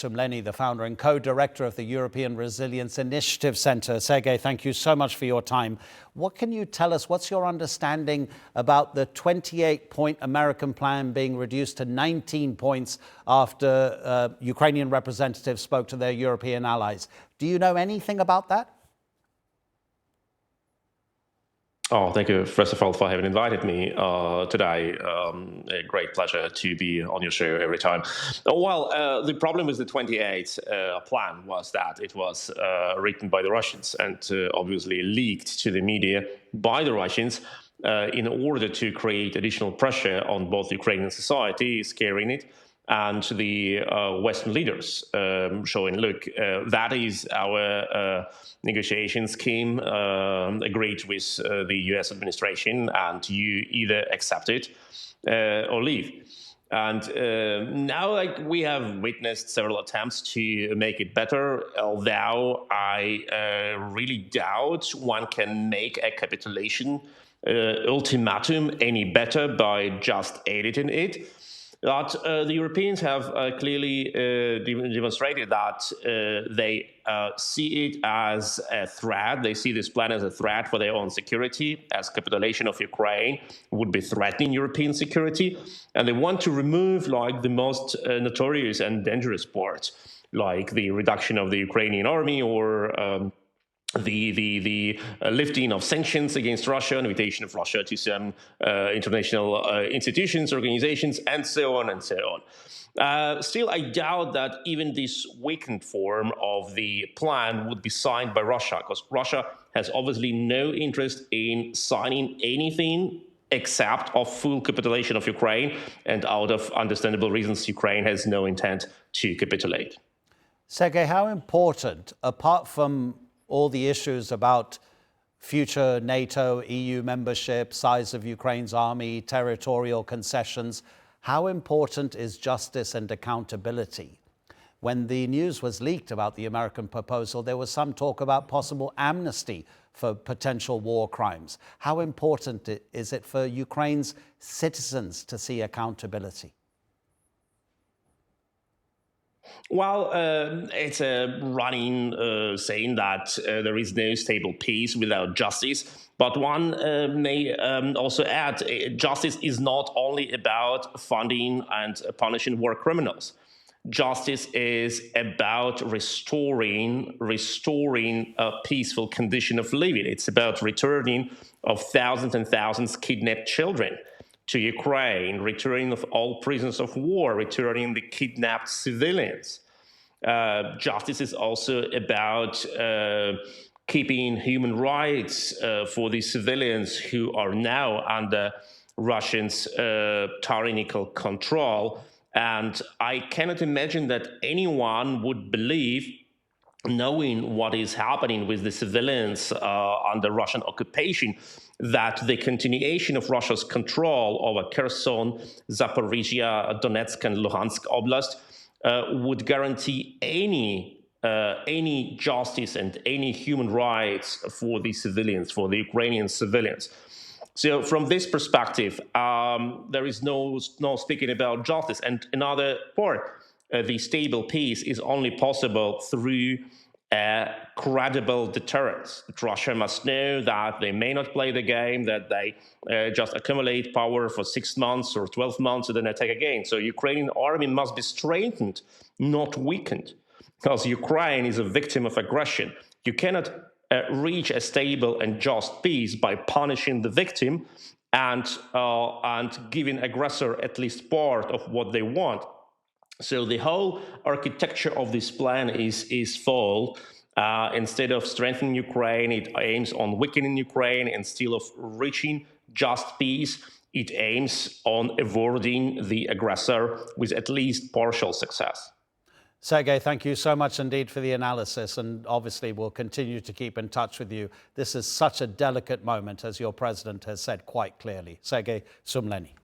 Sumlenny, the founder and co-director of the European Resilience Initiative Centre. Sergej, thank you so much for your time. What can you tell us? What's your understanding about the 28-point American plan being reduced to 19 points after Ukrainian representatives spoke to their European allies? Do you know anything about that? Oh, thank you, first of all, for having invited me today. A great pleasure to be on your show every time. Well, the problem with the 28 plan was that it was written by the Russians and obviously leaked to the media by the Russians in order to create additional pressure on both Ukrainian society, scaring it, and the Western leaders, showing, look, that is our negotiation scheme agreed with the US administration, and you either accept it or leave. And now, we have witnessed several attempts to make it better, although I really doubt one can make a capitulation ultimatum any better by just editing it. But the Europeans have clearly demonstrated that they see it as a threat. They see this plan as a threat for their own security, as capitulation of Ukraine would be threatening European security. And they want to remove the most notorious and dangerous part, like the reduction of the Ukrainian army or the lifting of sanctions against Russia, invitation of Russia to some international institutions, organizations, and so on and so on. Still, I doubt that even this weakened form of the plan would be signed by Russia, because Russia has obviously no interest in signing anything except of full capitulation of Ukraine, and out of understandable reasons, Ukraine has no intent to capitulate. Sergej, how important, apart from all the issues about future NATO, EU membership, size of Ukraine's army, territorial concessions, how important is justice and accountability? When the news was leaked about the American proposal, there was some talk about possible amnesty for potential war crimes. How important is it for Ukraine's citizens to see accountability? Well, it's a running saying that there is no stable peace without justice. But one may also add, justice is not only about funding and punishing war criminals. Justice is about restoring a peaceful condition of living. It's about returning of thousands and thousands kidnapped children to Ukraine, returning of all prisoners of war, returning the kidnapped civilians. Justice is also about keeping human rights for the civilians who are now under Russia's tyrannical control. And I cannot imagine that anyone would believe, knowing what is happening with the civilians under Russian occupation, that the continuation of Russia's control over Kherson, Zaporizhia, Donetsk, and Luhansk Oblast would guarantee any justice and any human rights for the civilians, for the Ukrainian civilians. So from this perspective, there is no speaking about justice. And another part, the stable peace is only possible through credible deterrence. Russia must know that they may not play the game, that they just accumulate power for 6 months or 12 months and then attack again. So Ukrainian army must be strengthened, not weakened, because Ukraine is a victim of aggression. You cannot reach a stable and just peace by punishing the victim and giving aggressor at least part of what they want. So the whole architecture of this plan is full. Instead of strengthening Ukraine, it aims on weakening Ukraine. Instead of reaching just peace, it aims on avoiding the aggressor with at least partial success. Sergej, thank you so much indeed for the analysis, and obviously we'll continue to keep in touch with you. This is such a delicate moment, as your president has said quite clearly. Sergej Sumlenny.